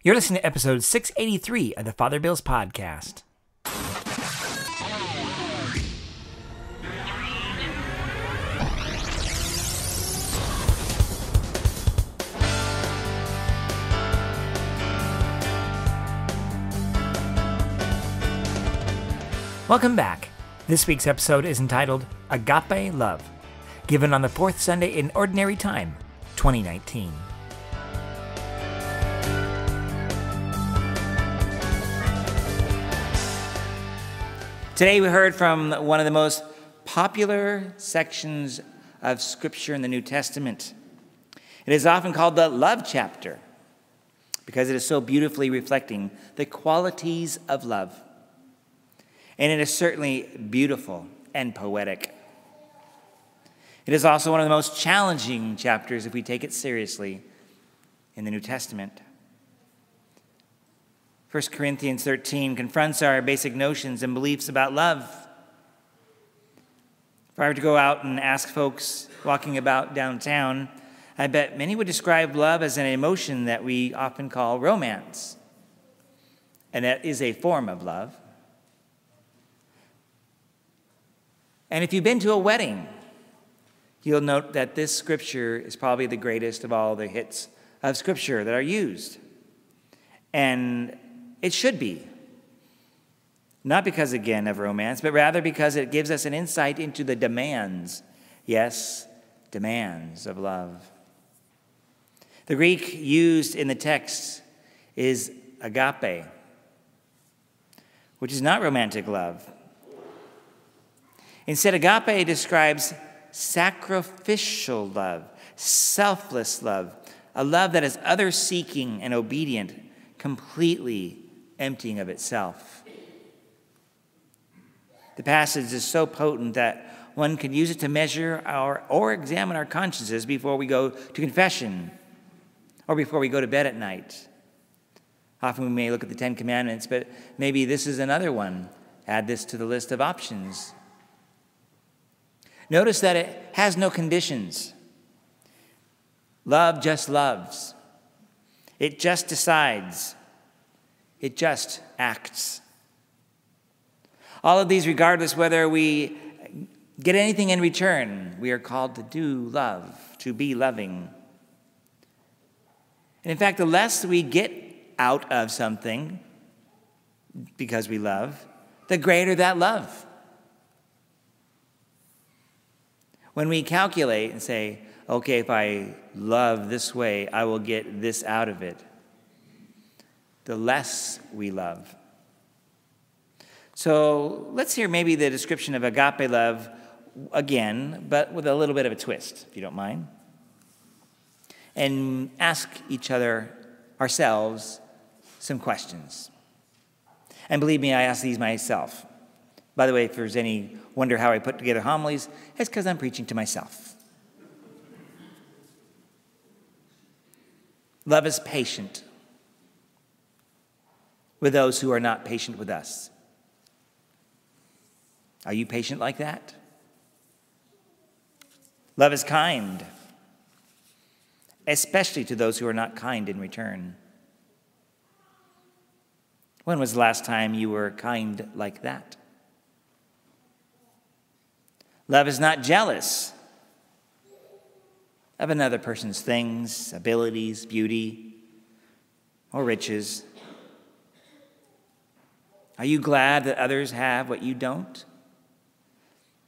You're listening to episode 683 of the Father Bills Podcast. Welcome back. This week's episode is entitled Agape Love, given on the fourth Sunday in Ordinary Time, 2019. Today we heard from one of the most popular sections of Scripture in the New Testament. It is often called the love chapter because it is so beautifully reflecting the qualities of love. And it is certainly beautiful and poetic. It is also one of the most challenging chapters if we take it seriously in the New Testament. 1 Corinthians 13 confronts our basic notions and beliefs about love. If I were to go out and ask folks walking about downtown, I bet many would describe love as an emotion that we often call romance. And that is a form of love. And if you've been to a wedding, you'll note that this scripture is probably the greatest of all the hits of scripture that are used. And it should be. Not because, again, of romance, but rather because it gives us an insight into the demands, yes, demands of love. The Greek used in the text is agape, which is not romantic love. Instead, agape describes sacrificial love, selfless love, a love that is other-seeking and obedient, completely emptying of itself. The passage is so potent that one could use it to measure or examine our consciences before we go to confession or before we go to bed at night. Often we may look at the Ten Commandments, but maybe this is another one. Add this to the list of options. Notice that it has no conditions. Love just loves. It just decides. It just acts. All of these, regardless whether we get anything in return, we are called to do love, to be loving. And in fact, the less we get out of something because we love, the greater that love. When we calculate and say, okay, if I love this way, I will get this out of it, the less we love. So let's hear maybe the description of agape love again, but with a little bit of a twist, if you don't mind. And ask each other, ourselves, some questions. And believe me, I ask these myself. By the way, if there's any wonder how I put together homilies, it's because I'm preaching to myself. Love is patient with those who are not patient with us. Are you patient like that? Love is kind, especially to those who are not kind in return. When was the last time you were kind like that? Love is not jealous of another person's things, abilities, beauty, or riches. Are you glad that others have what you don't?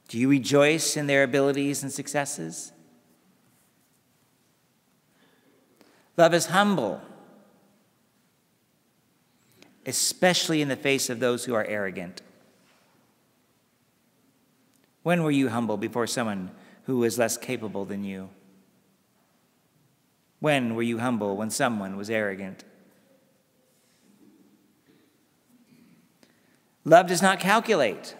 Do you rejoice in their abilities and successes? Love is humble, especially in the face of those who are arrogant. When were you humble before someone who was less capable than you? When were you humble when someone was arrogant? Love does not calculate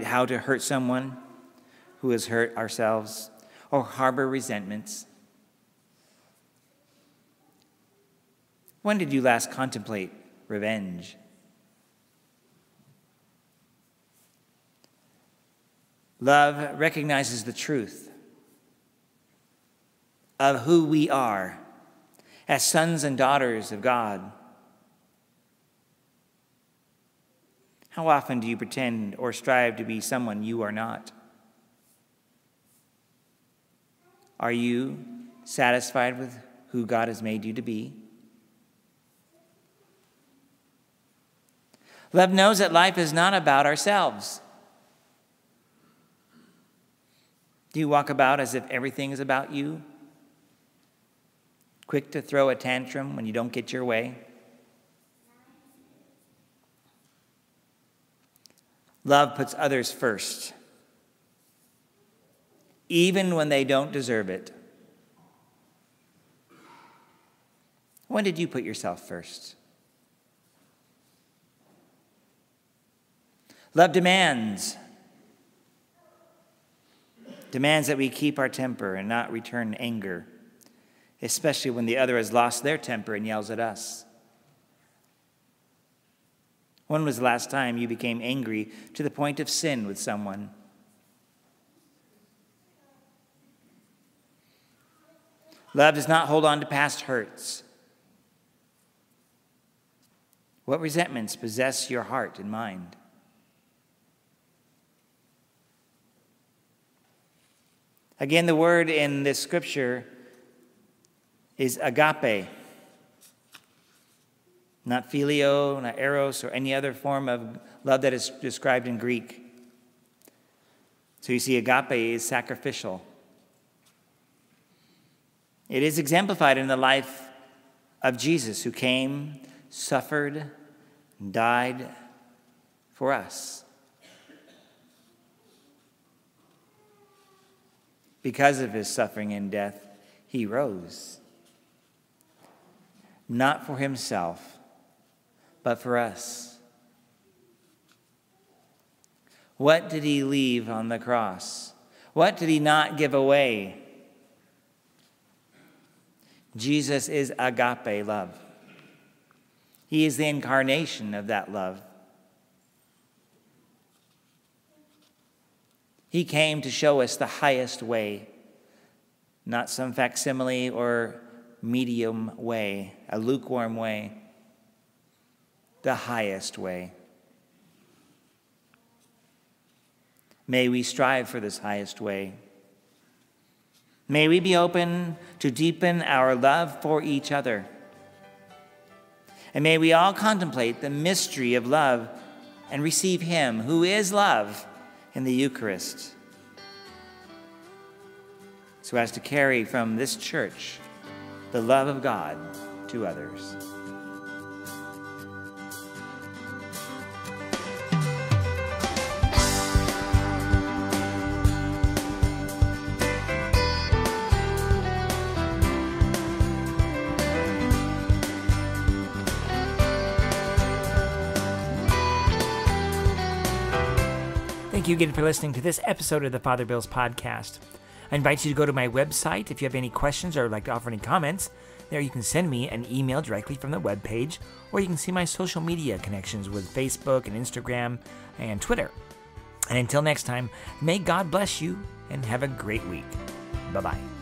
how to hurt someone who has hurt ourselves or harbor resentments. When did you last contemplate revenge? Love recognizes the truth of who we are as sons and daughters of God? How often do you pretend or strive to be someone you are not? Are you satisfied with who God has made you to be? Love knows that life is not about ourselves. Do you walk about as if everything is about you? Quick to throw a tantrum when you don't get your way? Love puts others first, even when they don't deserve it. When did you put yourself first? Love demands that we keep our temper and not return anger, especially when the other has lost their temper and yells at us. When was the last time you became angry to the point of sin with someone? Love does not hold on to past hurts. What resentments possess your heart and mind? Again, the word in this scripture is agape, not phileo, not eros, or any other form of love that is described in Greek. So you see, agape is sacrificial. It is exemplified in the life of Jesus, who came, suffered, and died for us. Because of his suffering and death, he rose. Not for himself, but for us. What did he leave on the cross? What did he not give away? Jesus is agape love. He is the incarnation of that love. He came to show us the highest way, not some facsimile or medium way, a lukewarm way, the highest way. May we strive for this highest way. May we be open to deepen our love for each other. And may we all contemplate the mystery of love and receive him who is love in the Eucharist, so as to carry from this church the love of God to others. Thank you again for listening to this episode of the Father Bill's podcast. I invite you to go to my website if you have any questions or would like to offer any comments. There you can send me an email directly from the webpage, or you can see my social media connections with Facebook and Instagram and Twitter. And until next time, may God bless you and have a great week. Bye-bye.